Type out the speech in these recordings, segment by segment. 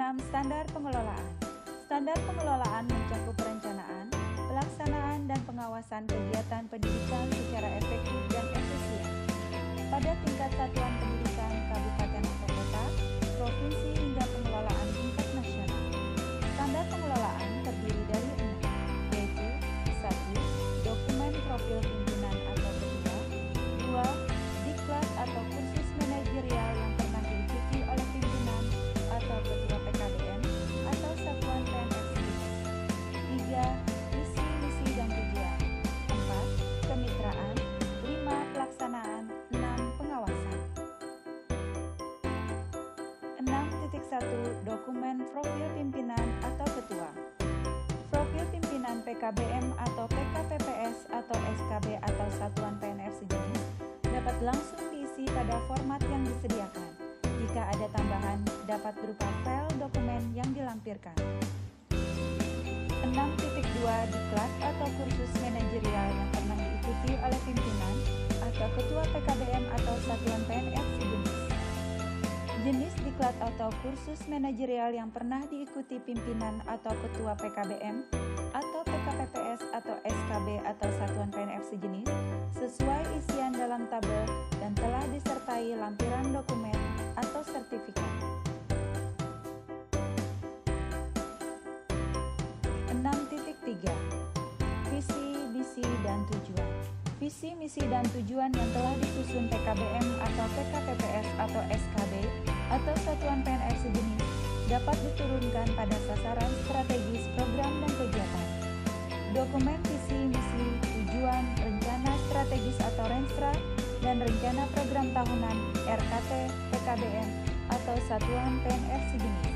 Standar pengelolaan. Standar pengelolaan mencakup perencanaan, pelaksanaan, dan pengawasan kegiatan pendidikan secara efektif dan efisien pada tingkat satuan pendidikan, kabupaten atau kota, provinsi, hingga pengelolaan tingkat nasional. Standar pengelolaan terdiri dari 6, yaitu 1. Dokumen profil pimpinan atau ketua. 2. Diklat atau kursus manajerial yang pernah diikuti oleh pimpinan atau ketua PKBM atau satuan PNS. 3. Visi, misi, dan tujuan. 4. Kemitraan. 5. Pelaksanaan. 6. Pengawasan. 6.1 Dokumen profil pimpinan atau ketua. Profil pimpinan PKBM atau PKPPS atau SKB atau satuan PNF sejenis dapat langsung diisi pada format yang disediakan. Jika ada tambahan, dapat berupa file dokumen yang dilampirkan. 6.2 Diklat atau kursus manajerial yang pernah diikuti oleh pimpinan atau ketua PKBM atau satuan PNF sejenis. Jenis diklat atau kursus manajerial yang pernah diikuti pimpinan atau ketua PKBM atau PKPPS atau SKB atau satuan PNF sejenis sesuai isian dalam tabel dan telah disertai lampiran dokumen atau sertifikat. 6.3 Visi, misi, dan tujuan. Visi, misi, dan tujuan yang telah disusun PKBM atau PKPPS atau SKB atau satuan PNF sejenis dapat diturunkan pada sasaran strategis program dan kegiatan. Dokumen visi, misi, tujuan, rencana strategis atau Renstra, dan rencana program tahunan RKT, PKBM atau satuan PNF sejenis,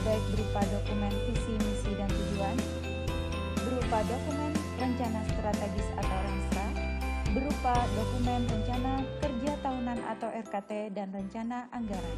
baik berupa dokumen visi, misi, dan tujuan, berupa dokumen rencana strategis atau Renstra, berupa dokumen rencana kerja tahunan atau RKT, dan rencana anggaran.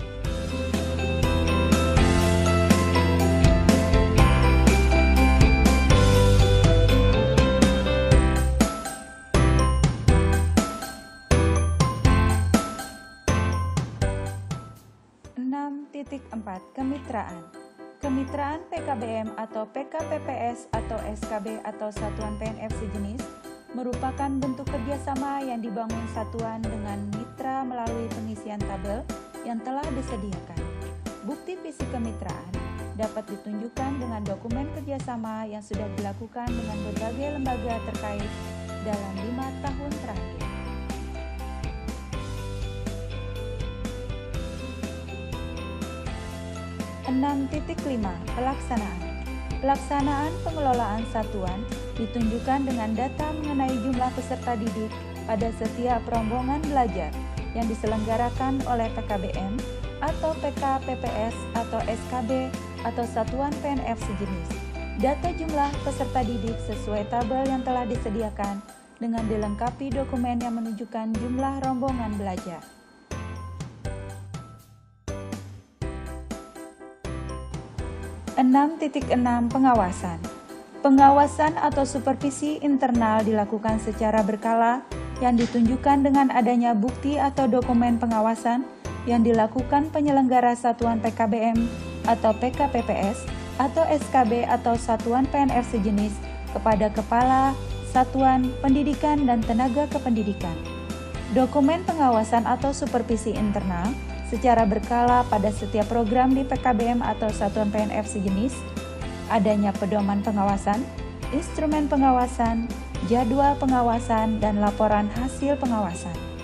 Titik 4. Kemitraan. Kemitraan PKBM atau PKPPS atau SKB atau satuan PNF sejenis merupakan bentuk kerjasama yang dibangun satuan dengan mitra melalui pengisian tabel yang telah disediakan. Bukti visi kemitraan dapat ditunjukkan dengan dokumen kerjasama yang sudah dilakukan dengan berbagai lembaga terkait dalam 5 tahun terakhir. 6.5 Pelaksanaan. Pelaksanaan pengelolaan satuan ditunjukkan dengan data mengenai jumlah peserta didik pada setiap rombongan belajar yang diselenggarakan oleh PKBM atau PKPPS atau SKB atau satuan PNF sejenis. Data jumlah peserta didik sesuai tabel yang telah disediakan dengan dilengkapi dokumen yang menunjukkan jumlah rombongan belajar. 6.6 Pengawasan. Pengawasan atau supervisi internal dilakukan secara berkala yang ditunjukkan dengan adanya bukti atau dokumen pengawasan yang dilakukan penyelenggara satuan PKBM atau PKPPS atau SKB atau satuan PNF sejenis kepada kepala satuan pendidikan dan tenaga kependidikan. Dokumen pengawasan atau supervisi internal secara berkala pada setiap program di PKBM atau satuan PNF sejenis, adanya pedoman pengawasan, instrumen pengawasan, jadwal pengawasan, dan laporan hasil pengawasan.